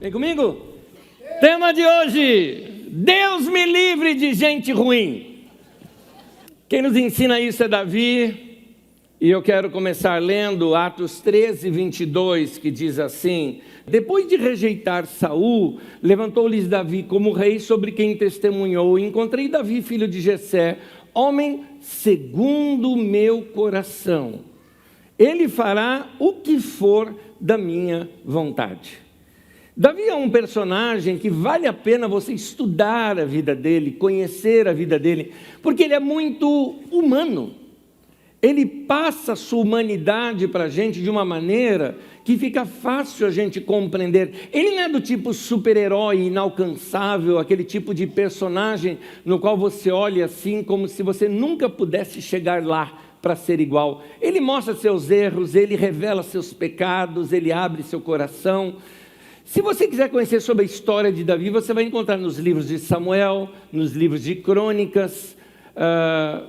Vem comigo? Tema de hoje: Deus me livre de gente ruim. Quem nos ensina isso é Davi, e eu quero começar lendo Atos 13, 22, que diz assim: depois de rejeitar Saul, levantou-lhes Davi como rei sobre quem testemunhou. Encontrei Davi, filho de Jessé, homem segundo o meu coração. Ele fará o que for da minha vontade. Davi é um personagem que vale a pena você estudar a vida dele, conhecer a vida dele, porque ele é muito humano. Ele passa a sua humanidade para a gente de uma maneira que fica fácil a gente compreender. Ele não é do tipo super-herói inalcançável, aquele tipo de personagem no qual você olha assim como se você nunca pudesse chegar lá para ser igual. Ele mostra seus erros, ele revela seus pecados, ele abre seu coração. Se você quiser conhecer sobre a história de Davi, você vai encontrar nos livros de Samuel, nos livros de Crônicas,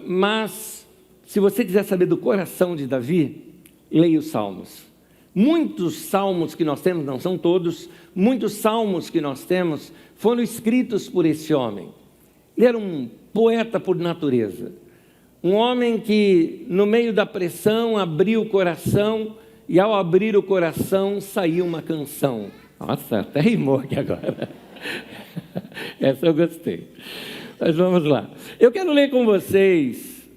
mas se você quiser saber do coração de Davi, leia os Salmos. Muitos salmos que nós temos, não são todos, muitos salmos que nós temos foram escritos por esse homem. Ele era um poeta por natureza, um homem que no meio da pressão abriu o coração, e ao abrir o coração saiu uma canção. Nossa, até rimou aqui agora. Essa eu gostei. Mas vamos lá. Eu quero ler com vocês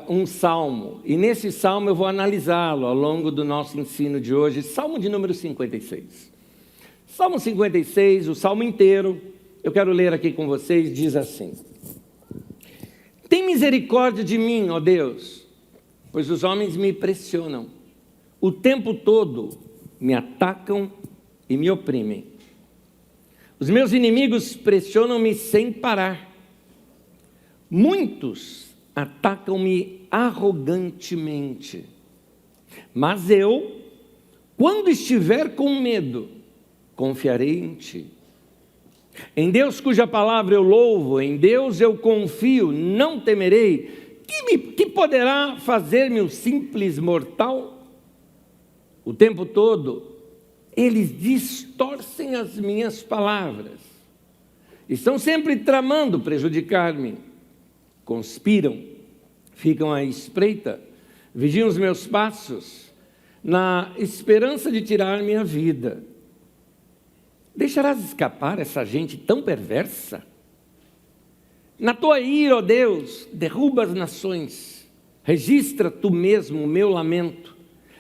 um salmo. E nesse salmo eu vou analisá-lo ao longo do nosso ensino de hoje. Salmo de número 56. Salmo 56, o salmo inteiro, eu quero ler aqui com vocês, diz assim: tem misericórdia de mim, ó Deus, pois os homens me pressionam. O tempo todo me atacam e me oprimem. Os meus inimigos pressionam-me sem parar. Muitos atacam-me arrogantemente. Mas eu, quando estiver com medo, confiarei em ti. Em Deus cuja palavra eu louvo, em Deus eu confio, não temerei. Que poderá fazer-me o simples mortal? O tempo todo eles distorcem as minhas palavras. Estão sempre tramando prejudicar-me. Conspiram, ficam à espreita, vigiam os meus passos, na esperança de tirar minha vida. Deixarás escapar essa gente tão perversa? Na tua ira, ó Deus, derruba as nações. Registra tu mesmo o meu lamento.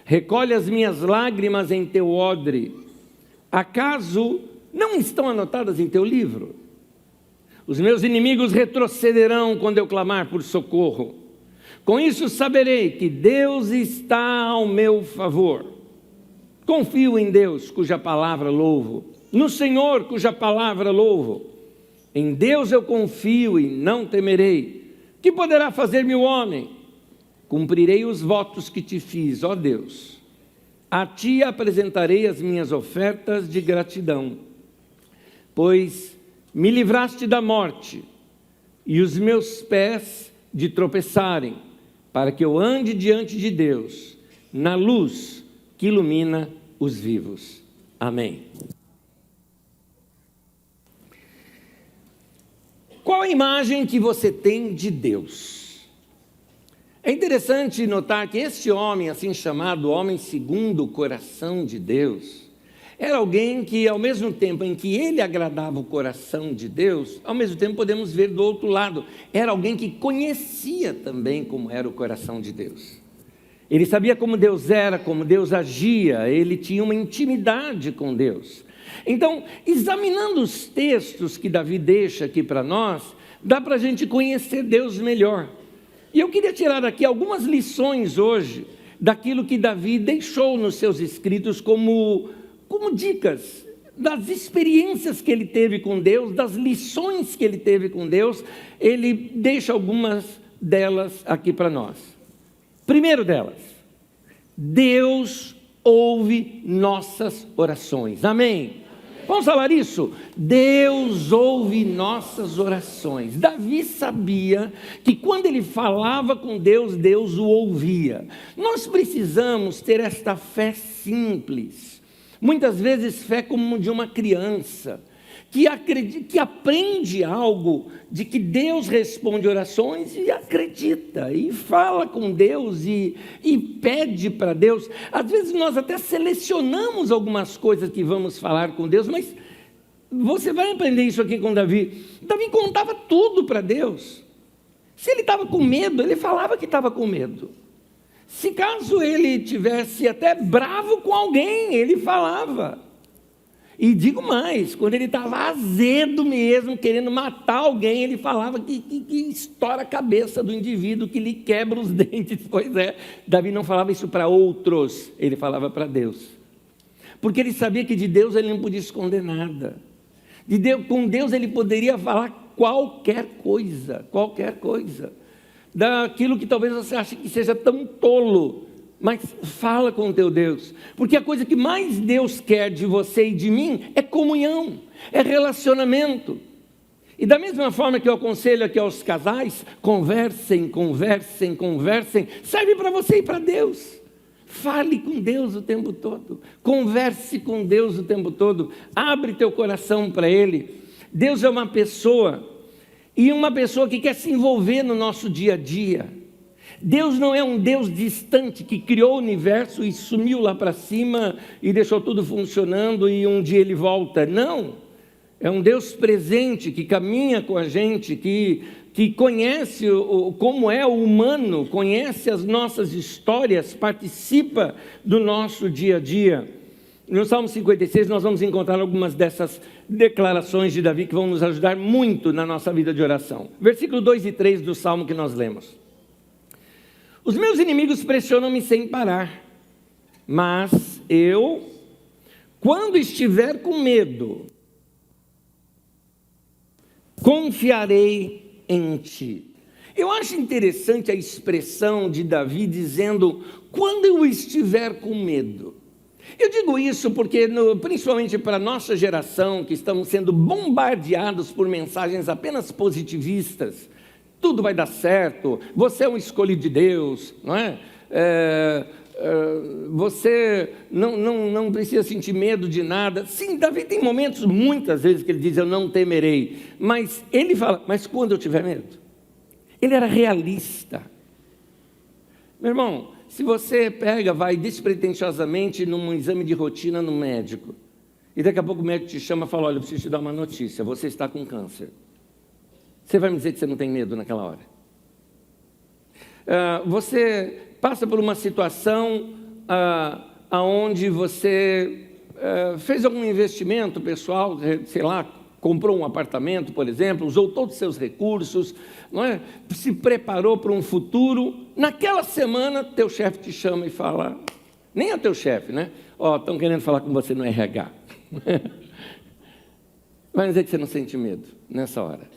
Recolhe as minhas lágrimas em teu odre. Acaso não estão anotadas em teu livro? Os meus inimigos retrocederão quando eu clamar por socorro. Com isso saberei que Deus está ao meu favor. Confio em Deus, cuja palavra louvo. No Senhor, cuja palavra louvo. Em Deus eu confio e não temerei. Que poderá fazer-me o homem? Cumprirei os votos que te fiz, ó Deus. A ti apresentarei as minhas ofertas de gratidão, pois me livraste da morte e os meus pés de tropeçarem, para que eu ande diante de Deus, na luz que ilumina os vivos. Amém. Qual a imagem que você tem de Deus? É interessante notar que este homem, assim chamado homem segundo o coração de Deus, era alguém que, ao mesmo tempo em que ele agradava o coração de Deus, ao mesmo tempo podemos ver do outro lado, era alguém que conhecia também como era o coração de Deus. Ele sabia como Deus era, como Deus agia, ele tinha uma intimidade com Deus. Então, examinando os textos que Davi deixa aqui para nós, dá para a gente conhecer Deus melhor. E eu queria tirar aqui algumas lições hoje, daquilo que Davi deixou nos seus escritos como dicas, das experiências que ele teve com Deus, das lições que ele teve com Deus. Ele deixa algumas delas aqui para nós. Primeiro delas, Deus ouve nossas orações. Amém? Vamos falar isso? Deus ouve nossas orações. Davi sabia que quando ele falava com Deus, Deus o ouvia. Nós precisamos ter esta fé simples. Muitas vezes fé como de uma criança, que aprende algo de que Deus responde orações e acredita, e fala com Deus e pede para Deus. Às vezes nós até selecionamos algumas coisas que vamos falar com Deus, mas você vai aprender isso aqui com Davi. Davi contava tudo para Deus. Se ele estava com medo, ele falava que estava com medo. Se caso ele tivesse até bravo com alguém, ele falava. E digo mais, quando ele estava azedo mesmo, querendo matar alguém, ele falava que estoura a cabeça do indivíduo, que lhe quebra os dentes. Pois é, Davi não falava isso para outros, ele falava para Deus. Porque ele sabia que de Deus ele não podia esconder nada. Com Deus ele poderia falar qualquer coisa, daquilo que talvez você ache que seja tão tolo, mas fala com o teu Deus, porque a coisa que mais Deus quer de você e de mim é comunhão, é relacionamento. E da mesma forma que eu aconselho aqui aos casais, conversem, serve para você e para Deus. Fale com Deus o tempo todo, converse com Deus o tempo todo, abre teu coração para Ele. Deus é uma pessoa, e uma pessoa que quer se envolver no nosso dia a dia. Deus não é um Deus distante que criou o universo e sumiu lá para cima e deixou tudo funcionando e um dia Ele volta. Não, é um Deus presente que caminha com a gente, que conhece como é o humano, conhece as nossas histórias, participa do nosso dia a dia. No Salmo 56 nós vamos encontrar algumas dessas declarações de Davi que vão nos ajudar muito na nossa vida de oração. Versículo 2 e 3 do Salmo que nós lemos. Os meus inimigos pressionam-me sem parar, mas eu, quando estiver com medo, confiarei em ti. Eu acho interessante a expressão de Davi dizendo, quando eu estiver com medo. Eu digo isso porque, principalmente para a nossa geração, que estamos sendo bombardeados por mensagens apenas positivistas, tudo vai dar certo, você é um escolhido de Deus, não é? Você não precisa sentir medo de nada. Sim, Davi tem momentos, muitas vezes, que ele diz, eu não temerei. Mas ele fala, mas quando eu tiver medo? Ele era realista. Meu irmão, se você vai despretensiosamente num exame de rotina no médico, e daqui a pouco o médico te chama e fala, olha, eu preciso te dar uma notícia, você está com câncer. Você vai me dizer que você não tem medo naquela hora? Você passa por uma situação onde você fez algum investimento pessoal, sei lá, comprou um apartamento, por exemplo, usou todos os seus recursos, não é? Se preparou para um futuro. Naquela semana, teu chefe te chama e fala, nem é teu chefe, né? Estão querendo falar com você no RH. Vai dizer que você não sente medo nessa hora.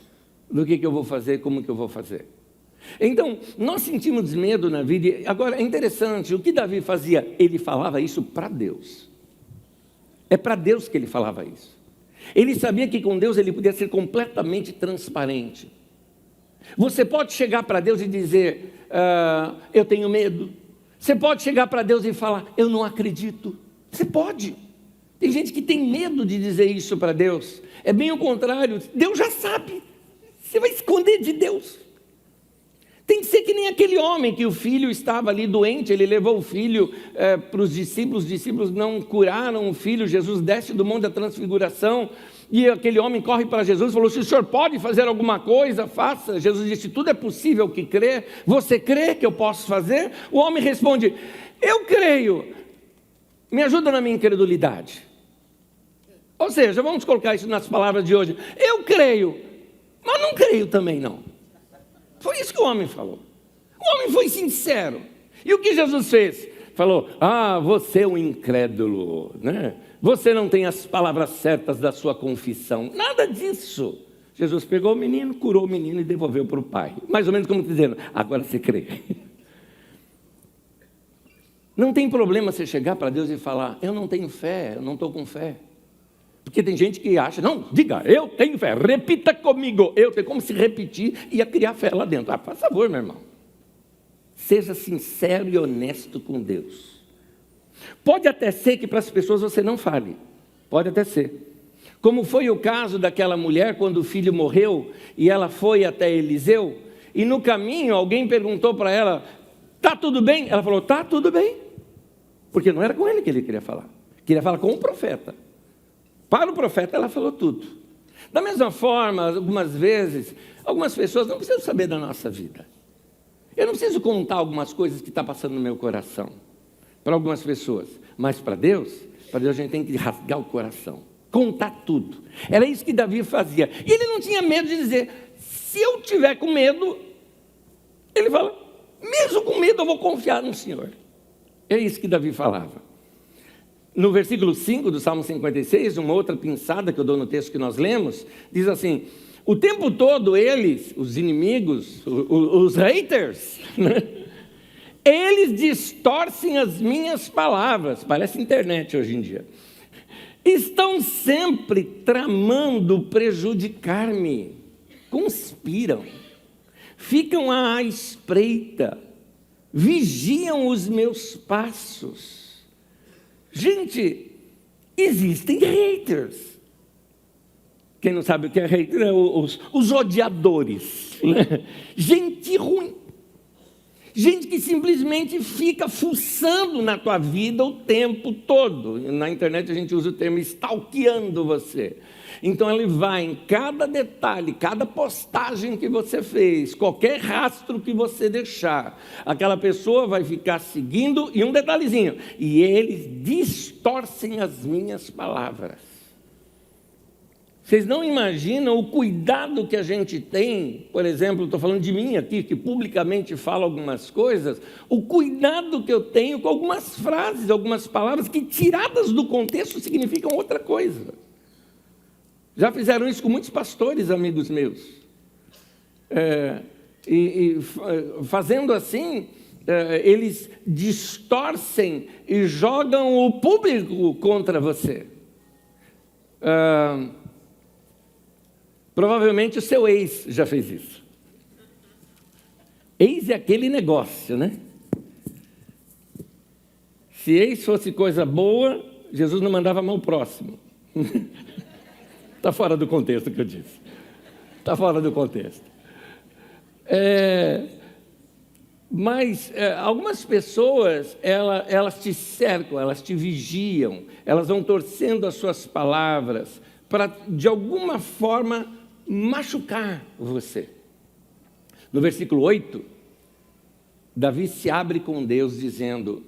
Do que eu vou fazer, como que eu vou fazer. Então, nós sentimos medo na vida. Agora, é interessante, o que Davi fazia? Ele falava isso para Deus. É para Deus que ele falava isso. Ele sabia que com Deus ele podia ser completamente transparente. Você pode chegar para Deus e dizer, eu tenho medo. Você pode chegar para Deus e falar, eu não acredito. Você pode. Tem gente que tem medo de dizer isso para Deus. É bem o contrário, Deus já sabe. Você vai esconder de Deus. Tem que ser que nem aquele homem que o filho estava ali doente, ele levou o filho para os discípulos não curaram o filho, Jesus desce do monte da transfiguração, e aquele homem corre para Jesus e falou, se o senhor pode fazer alguma coisa, faça. Jesus disse, tudo é possível que crê, você crê que eu posso fazer? O homem responde, eu creio, me ajuda na minha incredulidade. Ou seja, vamos colocar isso nas palavras de hoje, eu creio, mas não creio também não. Foi isso que o homem falou. O homem foi sincero. E o que Jesus fez? Falou, você é um incrédulo, né? Você não tem as palavras certas da sua confissão. Nada disso. Jesus pegou o menino, curou o menino e devolveu para o pai. Mais ou menos como dizendo, agora você crê. Não tem problema você chegar para Deus e falar, eu não tenho fé, eu não estou com fé. Porque tem gente que acha, não, diga, eu tenho fé, repita comigo, eu tenho, como se repetir, ia criar fé lá dentro. Por favor, meu irmão, seja sincero e honesto com Deus. Pode até ser que para as pessoas você não fale, pode até ser. Como foi o caso daquela mulher quando o filho morreu e ela foi até Eliseu, e no caminho alguém perguntou para ela, está tudo bem? Ela falou, está tudo bem, porque não era com ele que ele queria falar com o profeta. Para o profeta ela falou tudo. Da mesma forma, algumas vezes, algumas pessoas não precisam saber da nossa vida. Eu não preciso contar algumas coisas que estão passando no meu coração, para algumas pessoas, mas para Deus a gente tem que rasgar o coração, contar tudo. Era isso que Davi fazia, e ele não tinha medo de dizer, se eu tiver com medo, ele fala, mesmo com medo eu vou confiar no Senhor. É isso que Davi falava. No versículo 5 do Salmo 56, uma outra pinçada que eu dou no texto que nós lemos, diz assim, o tempo todo eles, os inimigos, os haters, né? Eles distorcem as minhas palavras, parece internet hoje em dia, estão sempre tramando prejudicar-me, conspiram, ficam à espreita, vigiam os meus passos. Gente, existem haters. Quem não sabe o que é hater é os odiadores, né? Gente ruim, gente que simplesmente fica fuçando na tua vida o tempo todo. Na internet a gente usa o termo stalkeando você. Então ele vai em cada detalhe, cada postagem que você fez, qualquer rastro que você deixar, aquela pessoa vai ficar seguindo, e um detalhezinho, e eles distorcem as minhas palavras. Vocês não imaginam o cuidado que a gente tem, por exemplo, estou falando de mim aqui, que publicamente falo algumas coisas, o cuidado que eu tenho com algumas frases, algumas palavras que tiradas do contexto significam outra coisa. Já fizeram isso com muitos pastores, amigos meus. Fazendo assim, eles distorcem e jogam o público contra você. Provavelmente o seu ex já fez isso. Ex é aquele negócio, né? Se ex fosse coisa boa, Jesus não mandava amar o próximo. Está fora do contexto que eu disse. Está fora do contexto. Mas algumas pessoas, elas te cercam, elas te vigiam, elas vão torcendo as suas palavras para, de alguma forma, machucar você. No versículo 8, Davi se abre com Deus dizendo,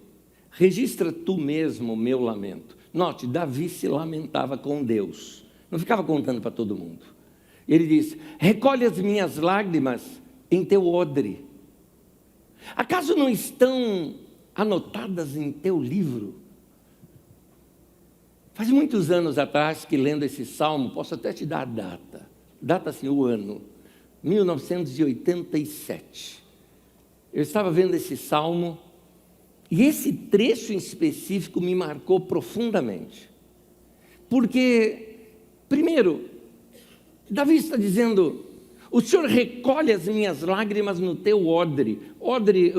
registra tu mesmo o meu lamento. Note, Davi se lamentava com Deus, não ficava contando para todo mundo. Ele diz, recolhe as minhas lágrimas em teu odre. Acaso não estão anotadas em teu livro? Faz muitos anos atrás que, lendo esse salmo, posso até te dar a data assim, o ano, 1987. Eu estava vendo esse salmo, e esse trecho em específico me marcou profundamente. Porque, primeiro, Davi está dizendo, o Senhor recolhe as minhas lágrimas no teu odre. Odre,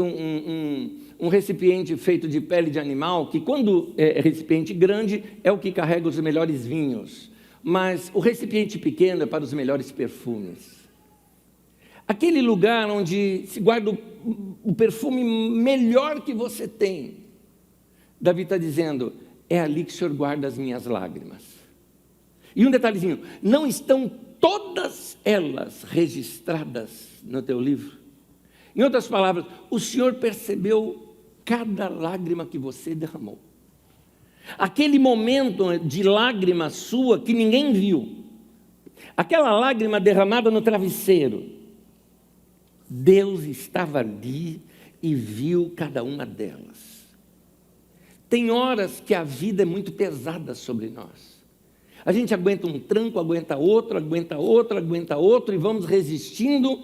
um recipiente feito de pele de animal, que quando é recipiente grande, é o que carrega os melhores vinhos. Mas o recipiente pequeno é para os melhores perfumes. Aquele lugar onde se guarda o perfume melhor que você tem. Davi está dizendo, é ali que o Senhor guarda as minhas lágrimas. E um detalhezinho, não estão todas elas registradas no teu livro? Em outras palavras, o Senhor percebeu cada lágrima que você derramou. Aquele momento de lágrima sua que ninguém viu, aquela lágrima derramada no travesseiro, Deus estava ali e viu cada uma delas. Tem horas que a vida é muito pesada sobre nós. A gente aguenta um tranco, aguenta outro, e vamos resistindo,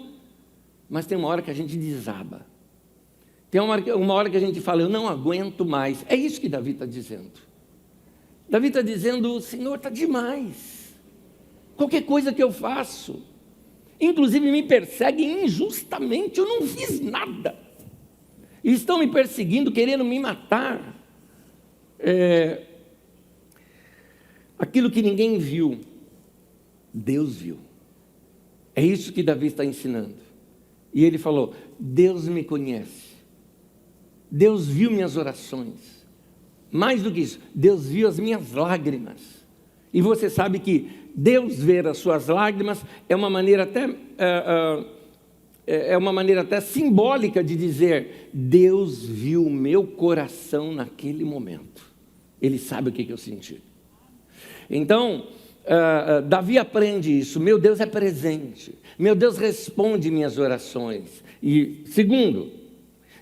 mas tem uma hora que a gente desaba. Tem uma hora que a gente fala, eu não aguento mais. É isso que Davi está dizendo. Davi está dizendo, o Senhor está demais. Qualquer coisa que eu faço, inclusive me perseguem injustamente, eu não fiz nada. E estão me perseguindo, querendo me matar. Aquilo que ninguém viu, Deus viu. É isso que Davi está ensinando. E ele falou: Deus me conhece. Deus viu minhas orações. Mais do que isso, Deus viu as minhas lágrimas. E você sabe que Deus ver as suas lágrimas é uma maneira até simbólica de dizer: Deus viu o meu coração naquele momento. Ele sabe o que eu senti. Então, Davi aprende isso. Meu Deus é presente. Meu Deus responde minhas orações. E segundo,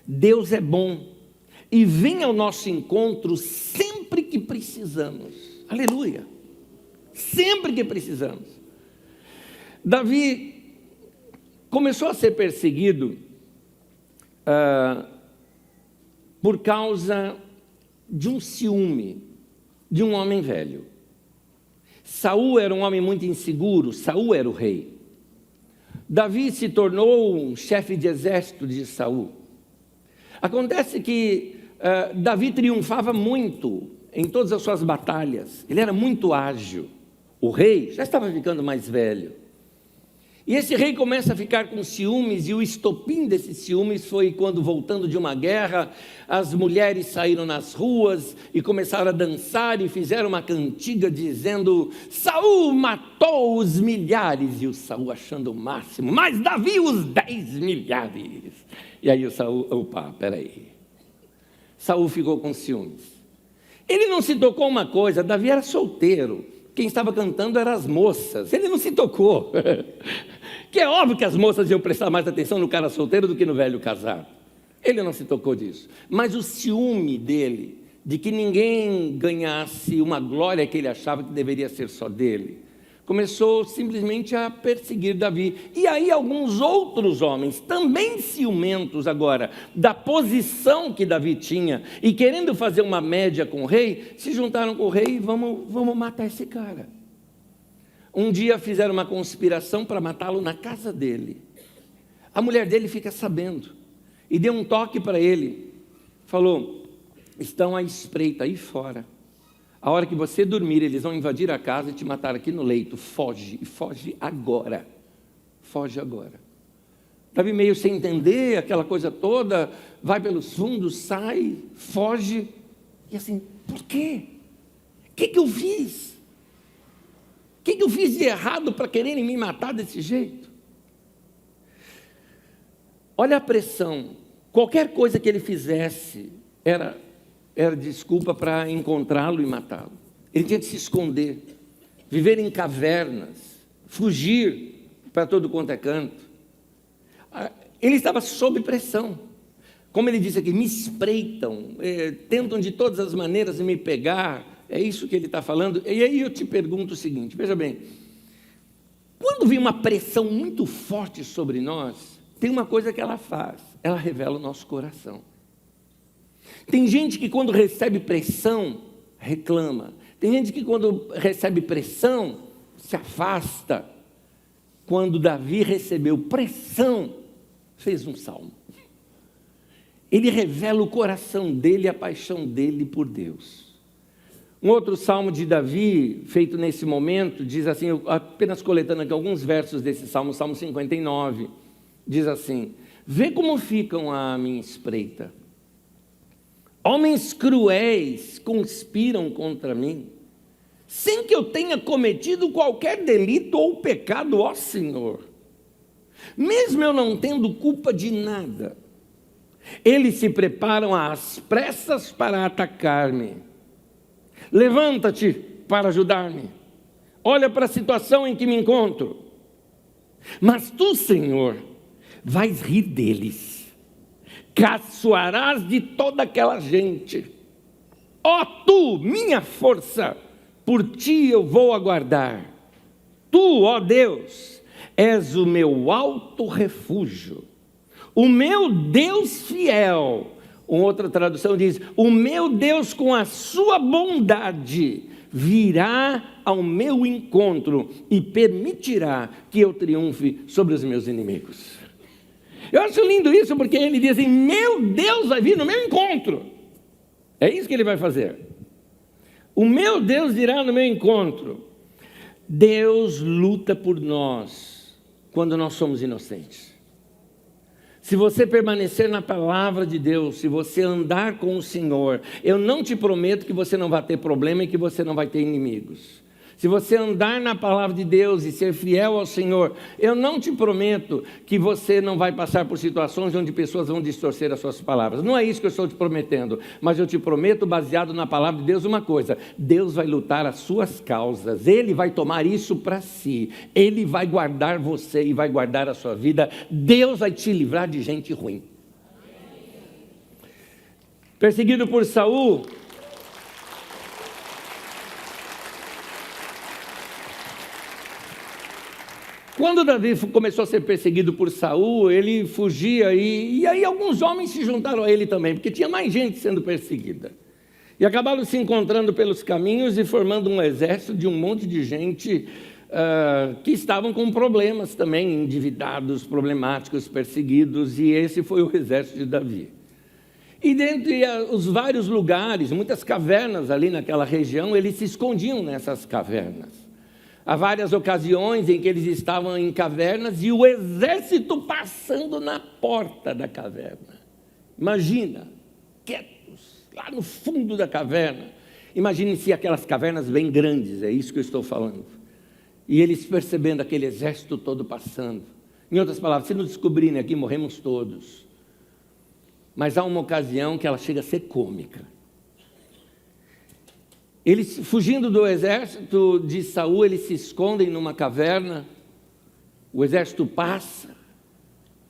Deus é bom e vem ao nosso encontro sempre que precisamos. Aleluia! Sempre que precisamos. Davi começou a ser perseguido por causa de um ciúme de um homem velho. Saul era um homem muito inseguro. Saul era o rei. Davi se tornou um chefe de exército de Saul. Acontece que Davi triunfava muito em todas as suas batalhas. Ele era muito ágil. O rei já estava ficando mais velho. E esse rei começa a ficar com ciúmes, e o estopim desses ciúmes foi quando, voltando de uma guerra, as mulheres saíram nas ruas e começaram a dançar e fizeram uma cantiga dizendo: Saul matou os milhares, e o Saul achando o máximo, mas Davi os 10 milhares. E aí o Saul, peraí. Saul ficou com ciúmes. Ele não se tocou uma coisa, Davi era solteiro. Quem estava cantando eram as moças. Ele não se tocou. Que é óbvio que as moças iam prestar mais atenção no cara solteiro do que no velho casado. Ele não se tocou disso. Mas o ciúme dele, de que ninguém ganhasse uma glória que ele achava que deveria ser só dele, começou simplesmente a perseguir Davi. E aí alguns outros homens, também ciumentos agora, da posição que Davi tinha, e querendo fazer uma média com o rei, se juntaram com o rei e vamos matar esse cara. Um dia fizeram uma conspiração para matá-lo na casa dele. A mulher dele fica sabendo, e deu um toque para ele, falou: estão à espreita aí fora. A hora que você dormir, eles vão invadir a casa e te matar aqui no leito. Foge, e foge agora. Foge agora. Davi meio sem entender aquela coisa toda, vai pelos fundos, sai, foge. E assim, por quê? O que eu fiz? O que eu fiz de errado para quererem me matar desse jeito? Olha a pressão. Qualquer coisa que ele fizesse era desculpa para encontrá-lo e matá-lo. Ele tinha que se esconder, viver em cavernas, fugir para todo quanto é canto. Ele estava sob pressão. Como ele disse aqui, me espreitam, tentam de todas as maneiras me pegar. É isso que ele está falando. E aí eu te pergunto o seguinte, veja bem, quando vem uma pressão muito forte sobre nós, tem uma coisa que ela faz, ela revela o nosso coração. Tem gente que quando recebe pressão, reclama. Tem gente que quando recebe pressão, se afasta. Quando Davi recebeu pressão, fez um salmo. Ele revela o coração dele, a paixão dele por Deus. Um outro salmo de Davi, feito nesse momento, diz assim, eu apenas coletando aqui alguns versos desse salmo, Salmo 59, diz assim: vê como ficam à minha espreita. Homens cruéis conspiram contra mim, sem que eu tenha cometido qualquer delito ou pecado, ó Senhor. Mesmo eu não tendo culpa de nada, eles se preparam às pressas para atacar-me. Levanta-te para ajudar-me. Olha para a situação em que me encontro. Mas tu, Senhor, vais rir deles. Caçoarás de toda aquela gente. Ó tu, minha força, por ti eu vou aguardar. Tu, ó Deus, és o meu alto refúgio, o meu Deus fiel. Uma outra tradução diz: o meu Deus com a sua bondade virá ao meu encontro e permitirá que eu triunfe sobre os meus inimigos. Eu acho lindo isso, porque ele diz assim: meu Deus vai vir no meu encontro. É isso que ele vai fazer. O meu Deus irá no meu encontro. Deus luta por nós quando nós somos inocentes. Se você permanecer na palavra de Deus, se você andar com o Senhor, eu não te prometo que você não vai ter problema e que você não vai ter inimigos. Se você andar na palavra de Deus e ser fiel ao Senhor, eu não te prometo que você não vai passar por situações onde pessoas vão distorcer as suas palavras. Não é isso que eu estou te prometendo, mas eu te prometo, baseado na palavra de Deus, uma coisa: Deus vai lutar as suas causas, Ele vai tomar isso para si, Ele vai guardar você e vai guardar a sua vida, Deus vai te livrar de gente ruim. Perseguido por Saul, quando Davi começou a ser perseguido por Saul, ele fugia e aí alguns homens se juntaram a ele também, porque tinha mais gente sendo perseguida. E acabaram se encontrando pelos caminhos e formando um exército de um monte de gente que estavam com problemas também, endividados, problemáticos, perseguidos, e esse foi o exército de Davi. E dentre os vários lugares, muitas cavernas ali naquela região, eles se escondiam nessas cavernas. Há várias ocasiões em que eles estavam em cavernas e o exército passando na porta da caverna. Imagina, quietos, lá no fundo da caverna. Imagine-se aquelas cavernas bem grandes, é isso que eu estou falando. E eles percebendo aquele exército todo passando. Em outras palavras, se nos descobrirem aqui, morremos todos. Mas há uma ocasião que ela chega a ser cômica. Eles, fugindo do exército de Saul, eles se escondem numa caverna, o exército passa,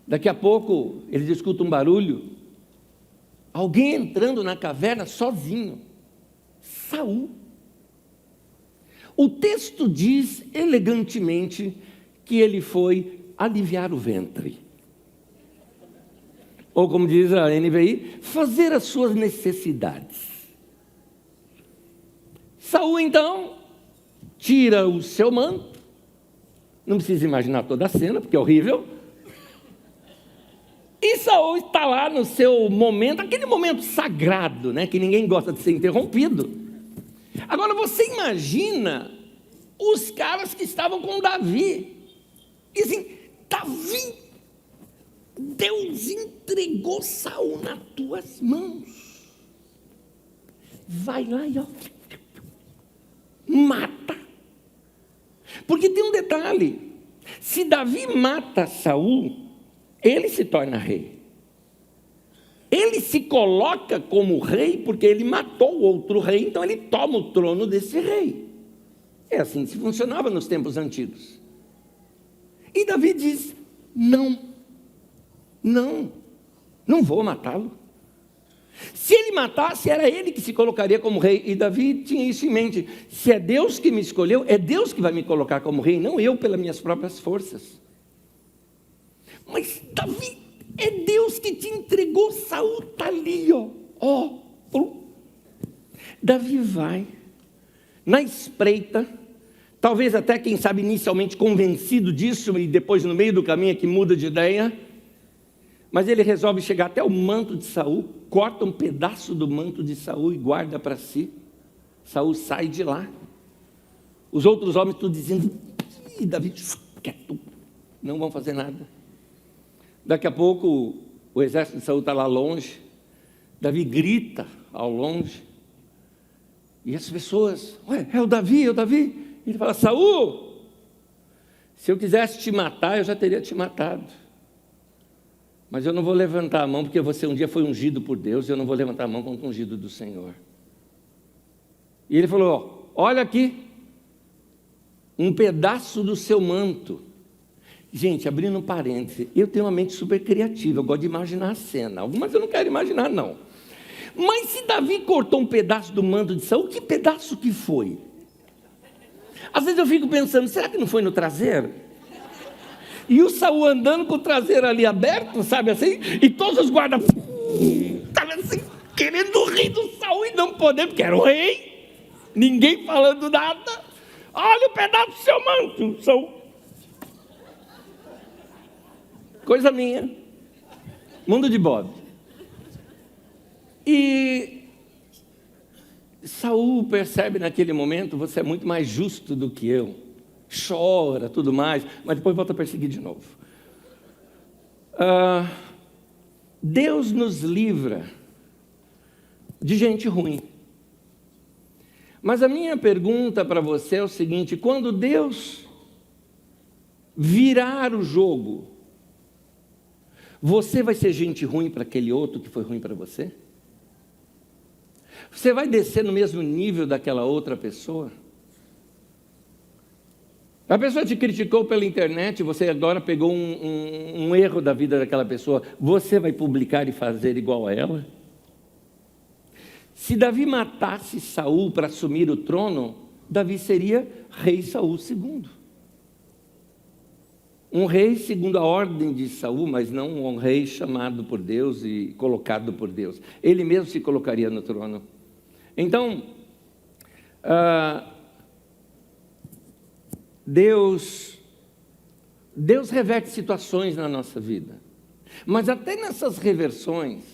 daqui a pouco eles escutam um barulho, alguém entrando na caverna sozinho, Saul. O texto diz elegantemente que ele foi aliviar o ventre, ou como diz a NVI, fazer as suas necessidades. Saul, então, tira o seu manto, não precisa imaginar toda a cena, porque é horrível, e Saul está lá no seu momento, aquele momento sagrado, né, que ninguém gosta de ser interrompido. Agora você imagina os caras que estavam com Davi, e assim, Davi, Deus entregou Saul nas tuas mãos, vai lá e ó, mata. Porque tem um detalhe: se Davi mata Saul, ele se torna rei. Ele se coloca como rei porque ele matou outro rei, então ele toma o trono desse rei. É assim que se funcionava nos tempos antigos. E Davi diz: não vou matá-lo. Se ele matasse, era ele que se colocaria como rei. E Davi tinha isso em mente: se é Deus que me escolheu, é Deus que vai me colocar como rei, não eu pelas minhas próprias forças. Mas Davi, é Deus que te entregou Saul, está ali, ó. Davi vai na espreita, talvez até, quem sabe, inicialmente convencido disso, e depois no meio do caminho é que muda de ideia. Mas ele resolve chegar até o manto de Saul, corta um pedaço do manto de Saul e guarda para si. Saul sai de lá. Os outros homens estão dizendo: Davi, quieto, não vão fazer nada. Daqui a pouco o exército de Saul está lá longe. Davi grita ao longe. E as pessoas: ué, é o Davi, é o Davi. Ele fala: Saul, se eu quisesse te matar, eu já teria te matado. Mas eu não vou levantar a mão, porque você um dia foi ungido por Deus, e eu não vou levantar a mão contra o ungido do Senhor. E ele falou: olha aqui, um pedaço do seu manto. Gente, abrindo um parêntese, eu tenho uma mente super criativa, eu gosto de imaginar a cena. Algumas eu não quero imaginar, não. Mas se Davi cortou um pedaço do manto de Saul, que pedaço que foi? Às vezes eu fico pensando: será que não foi no traseiro? E o Saul andando com o traseiro ali aberto, sabe assim? E todos os guardas, sabe assim, querendo rir do Saul e não poder, porque era o rei. Ninguém falando nada. Olha o pedaço do seu manto, Saul. Coisa minha. Mundo de Bob. E Saul percebe naquele momento, você é muito mais justo do que eu. Chora, tudo mais, mas depois volta a perseguir de novo. Deus nos livra de gente ruim. Mas a minha pergunta para você é o seguinte: quando Deus virar o jogo, você vai ser gente ruim para aquele outro que foi ruim para você? Você vai descer no mesmo nível daquela outra pessoa? A pessoa te criticou pela internet, você agora pegou um erro da vida daquela pessoa, você vai publicar e fazer igual a ela? Se Davi matasse Saul para assumir o trono, Davi seria rei Saul II. Um rei segundo a ordem de Saul, mas não um rei chamado por Deus e colocado por Deus. Ele mesmo se colocaria no trono. Então, Deus reverte situações na nossa vida. Mas até nessas reversões,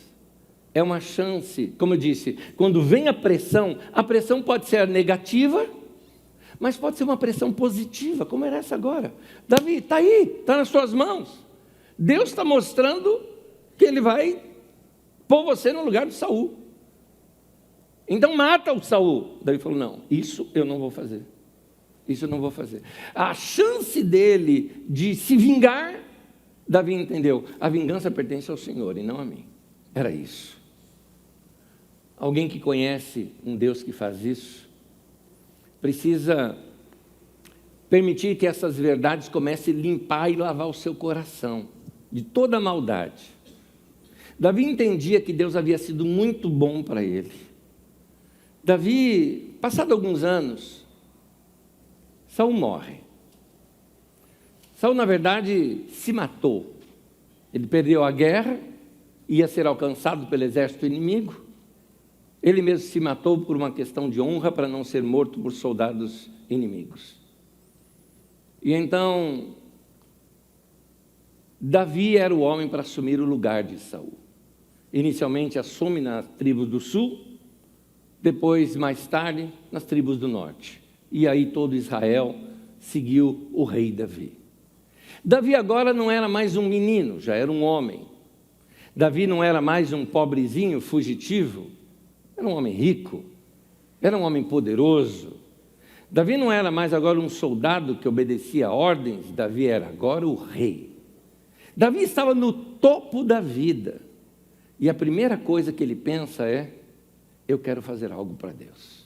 é uma chance, como eu disse, quando vem a pressão pode ser negativa, mas pode ser uma pressão positiva, como era essa agora. Davi, está aí, está nas suas mãos. Deus está mostrando que Ele vai pôr você no lugar de Saul. Então mata o Saul. Davi falou, não, isso eu não vou fazer. Isso eu não vou fazer. A chance dele de se vingar, Davi entendeu, a vingança pertence ao Senhor e não a mim. Era isso. Alguém que conhece um Deus que faz isso, precisa permitir que essas verdades comecem a limpar e lavar o seu coração de toda a maldade. Davi entendia que Deus havia sido muito bom para ele. Davi, passado alguns anos, Saul morre. Saul, na verdade, se matou. Ele perdeu a guerra, ia ser alcançado pelo exército inimigo. Ele mesmo se matou por uma questão de honra, para não ser morto por soldados inimigos. E então, Davi era o homem para assumir o lugar de Saul. Inicialmente assume nas tribos do sul, depois, mais tarde, nas tribos do norte. E aí todo Israel seguiu o rei Davi. Davi agora não era mais um menino, já era um homem. Davi não era mais um pobrezinho fugitivo, era um homem rico, era um homem poderoso. Davi não era mais agora um soldado que obedecia ordens, Davi era agora o rei. Davi estava no topo da vida. E a primeira coisa que ele pensa é, eu quero fazer algo para Deus.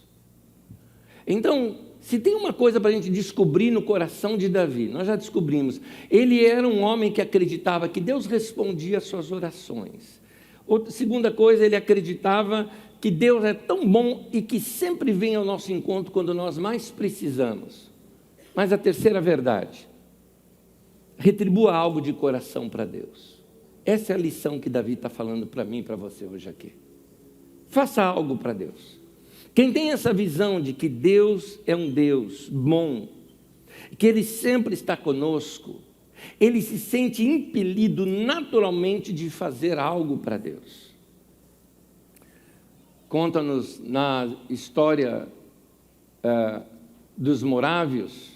Então, se tem uma coisa para a gente descobrir no coração de Davi, nós já descobrimos, ele era um homem que acreditava que Deus respondia às suas orações. Outra, segunda coisa, ele acreditava que Deus é tão bom e que sempre vem ao nosso encontro quando nós mais precisamos. Mas a terceira verdade, retribua algo de coração para Deus. Essa é a lição que Davi está falando para mim e para você hoje aqui. Faça algo para Deus. Quem tem essa visão de que Deus é um Deus bom, que Ele sempre está conosco, ele se sente impelido naturalmente de fazer algo para Deus. Conta-nos na história dos morávios,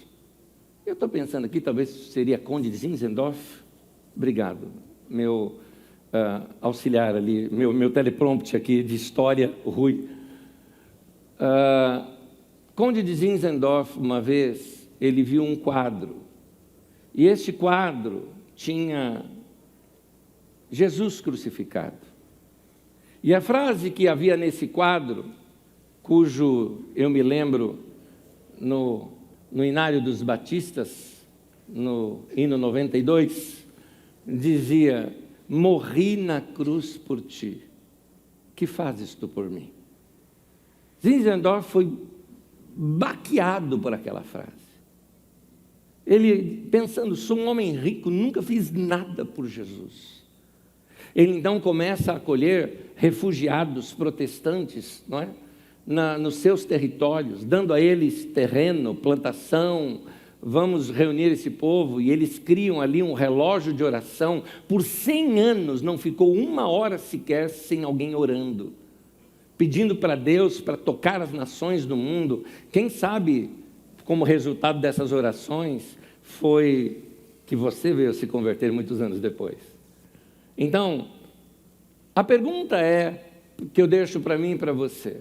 eu estou pensando aqui, talvez seria Conde de Zinzendorf. Obrigado, meu auxiliar ali, meu teleprompter aqui de história, Rui. Conde de Zinzendorf, uma vez, ele viu um quadro, e este quadro tinha Jesus crucificado. E a frase que havia nesse quadro, cujo eu me lembro no Inário dos Batistas, no hino 92, dizia, morri na cruz por ti, que fazes tu por mim? Zinzendorf foi baqueado por aquela frase. Ele, pensando, sou um homem rico, nunca fiz nada por Jesus. Ele então começa a acolher refugiados protestantes, não é? Nos seus territórios, dando a eles terreno, plantação. Vamos reunir esse povo, e eles criam ali um relógio de oração. Por 100 anos não ficou uma hora sequer sem alguém orando, pedindo para Deus para tocar as nações do mundo. Quem sabe, como resultado dessas orações, foi que você veio se converter muitos anos depois. Então, a pergunta que eu deixo para mim e para você: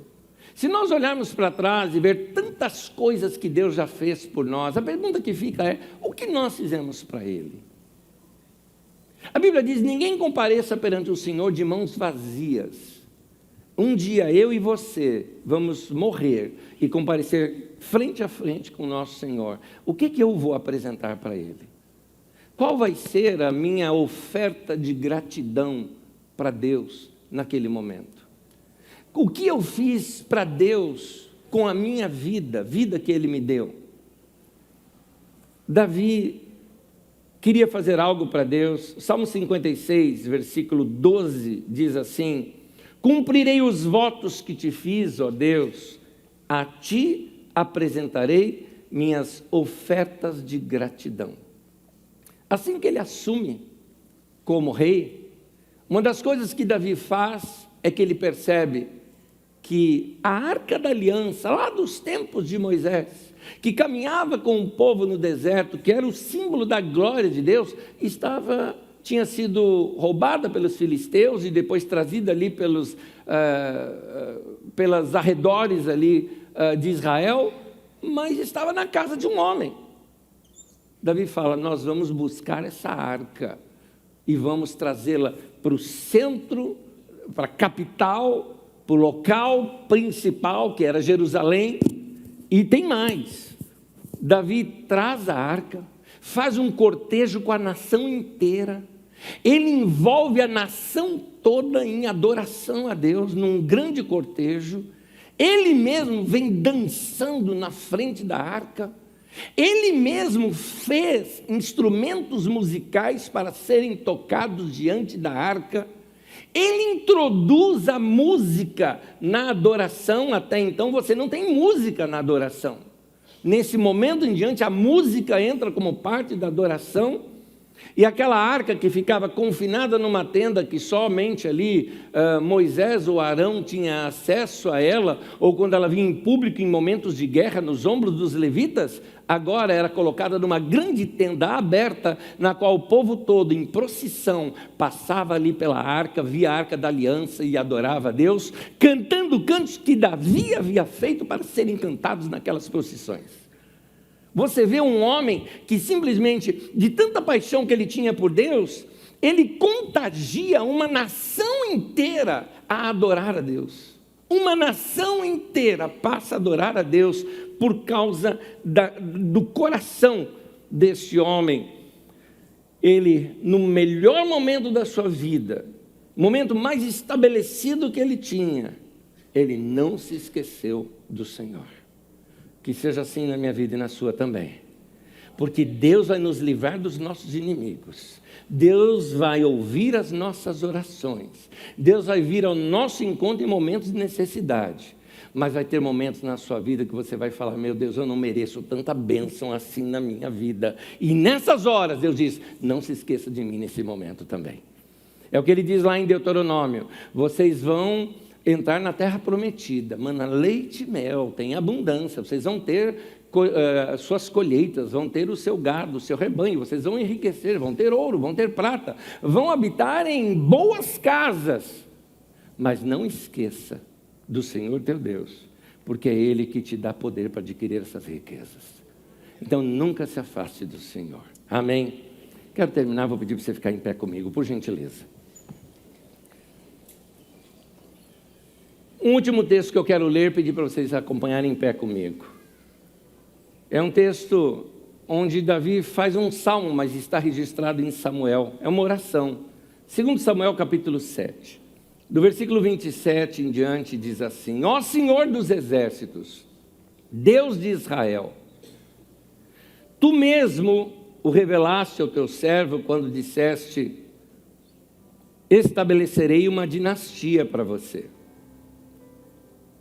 se nós olharmos para trás e ver tantas coisas que Deus já fez por nós, a pergunta que fica é: o que nós fizemos para Ele? A Bíblia diz: ninguém compareça perante o Senhor de mãos vazias. Um dia eu e você vamos morrer e comparecer frente a frente com o nosso Senhor. O que eu vou apresentar para Ele? Qual vai ser a minha oferta de gratidão para Deus naquele momento? O que eu fiz para Deus com a minha vida que Ele me deu? Davi queria fazer algo para Deus. Salmo 56, versículo 12, diz assim: cumprirei os votos que te fiz, ó Deus, a ti apresentarei minhas ofertas de gratidão. Assim que ele assume como rei, uma das coisas que Davi faz é que ele percebe que a arca da aliança, lá dos tempos de Moisés, que caminhava com o povo no deserto, que era o símbolo da glória de Deus, tinha sido roubada pelos filisteus e depois trazida ali pelas arredores ali de Israel, mas estava na casa de um homem. Davi fala: nós vamos buscar essa arca e vamos trazê-la para o centro, para a capital, para o local principal, que era Jerusalém. E tem mais: Davi traz a arca, faz um cortejo com a nação inteira, ele envolve a nação toda em adoração a Deus, num grande cortejo. Ele mesmo vem dançando na frente da arca, ele mesmo fez instrumentos musicais para serem tocados diante da arca, ele introduz a música na adoração. Até então você não tem música na adoração. Nesse momento em diante, a música entra como parte da adoração, e aquela arca que ficava confinada numa tenda que somente ali Moisés ou Arão tinha acesso a ela, ou quando ela vinha em público em momentos de guerra nos ombros dos levitas, agora era colocada numa grande tenda aberta, na qual o povo todo em procissão passava ali pela arca, via a arca da aliança e adorava a Deus, cantando cantos que Davi havia feito para serem cantados naquelas procissões. Você vê um homem que simplesmente, de tanta paixão que ele tinha por Deus, ele contagia uma nação inteira a adorar a Deus. Uma nação inteira passa a adorar a Deus por causa do coração desse homem. Ele, no melhor momento da sua vida, momento mais estabelecido que ele tinha, ele não se esqueceu do Senhor. Que seja assim na minha vida e na sua também, porque Deus vai nos livrar dos nossos inimigos, Deus vai ouvir as nossas orações, Deus vai vir ao nosso encontro em momentos de necessidade, mas vai ter momentos na sua vida que você vai falar: meu Deus, eu não mereço tanta bênção assim na minha vida, e nessas horas Deus diz: não se esqueça de mim nesse momento também. É o que ele diz lá em Deuteronômio: vocês vão entrar na terra prometida, mana, leite e mel, tem abundância, vocês vão ter suas colheitas, vão ter o seu gado, o seu rebanho, vocês vão enriquecer, vão ter ouro, vão ter prata, vão habitar em boas casas, mas não esqueça do Senhor teu Deus, porque é Ele que te dá poder para adquirir essas riquezas. Então nunca se afaste do Senhor. Amém? Quero terminar, vou pedir para você ficar em pé comigo, por gentileza. Um último texto que eu quero ler, pedir para vocês acompanharem em pé comigo. É um texto onde Davi faz um salmo, mas está registrado em Samuel. É uma oração. 2 Samuel capítulo 7. Do versículo 27 em diante diz assim: ó Senhor dos exércitos, Deus de Israel, tu mesmo o revelaste ao teu servo quando disseste: estabelecerei uma dinastia para você.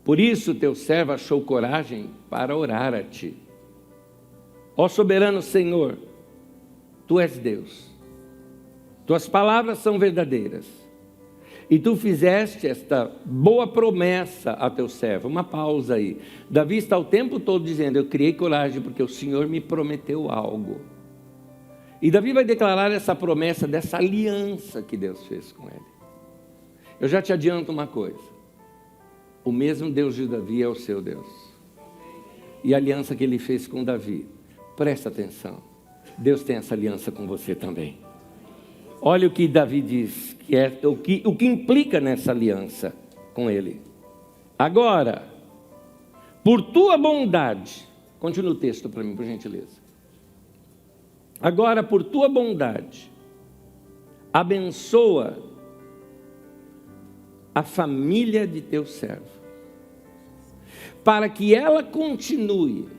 Por isso teu servo achou coragem para orar a ti. Ó soberano Senhor, tu és Deus. Tuas palavras são verdadeiras. E tu fizeste esta boa promessa a teu servo. Uma pausa aí. Davi está o tempo todo dizendo: eu criei coragem porque o Senhor me prometeu algo. E Davi vai declarar essa promessa dessa aliança que Deus fez com ele. Eu já te adianto uma coisa: o mesmo Deus de Davi é o seu Deus. E a aliança que ele fez com Davi, presta atenção, Deus tem essa aliança com você também. Olha o que Davi diz, que é o que implica nessa aliança com ele. Agora, por tua bondade, continua o texto para mim, por gentileza. Agora, por tua bondade, abençoa a família de teu servo, para que ela continue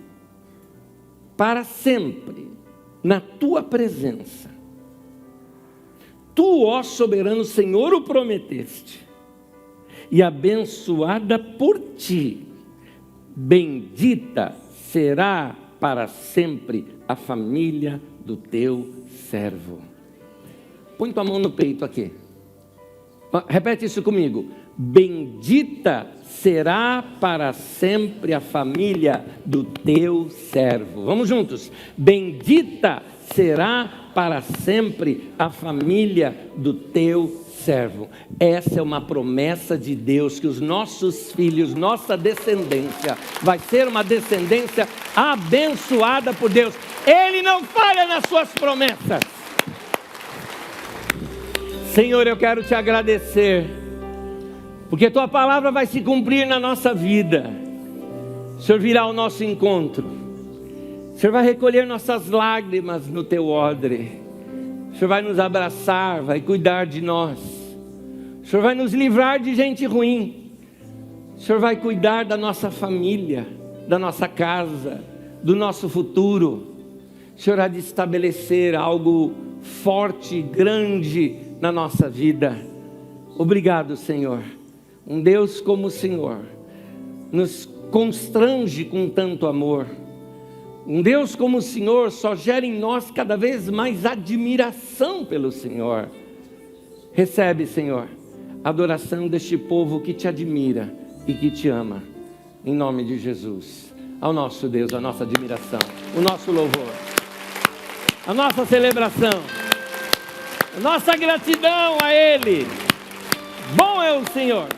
para sempre na tua presença. Tu, ó soberano Senhor, o prometeste, e abençoada por ti, bendita será para sempre a família do teu servo. Põe tua mão no peito aqui. Repete isso comigo. Bendita será para sempre a família do teu servo. Vamos juntos. Bendita será para sempre a família do teu servo. Essa é uma promessa de Deus, que os nossos filhos, nossa descendência, vai ser uma descendência abençoada por Deus. Ele não falha nas suas promessas. Senhor, eu quero te agradecer, porque tua palavra vai se cumprir na nossa vida. O Senhor virá ao nosso encontro. O Senhor vai recolher nossas lágrimas no teu odre. O Senhor vai nos abraçar, vai cuidar de nós. O Senhor vai nos livrar de gente ruim. O Senhor vai cuidar da nossa família, da nossa casa, do nosso futuro. O Senhor há de estabelecer algo forte, grande na nossa vida. Obrigado, Senhor. Um Deus como o Senhor nos constrange com tanto amor. Um Deus como o Senhor só gera em nós cada vez mais admiração pelo Senhor. Recebe, Senhor, a adoração deste povo que te admira e que te ama. Em nome de Jesus. Ao nosso Deus, a nossa admiração, o nosso louvor, a nossa celebração, a nossa gratidão a Ele. Bom é o Senhor.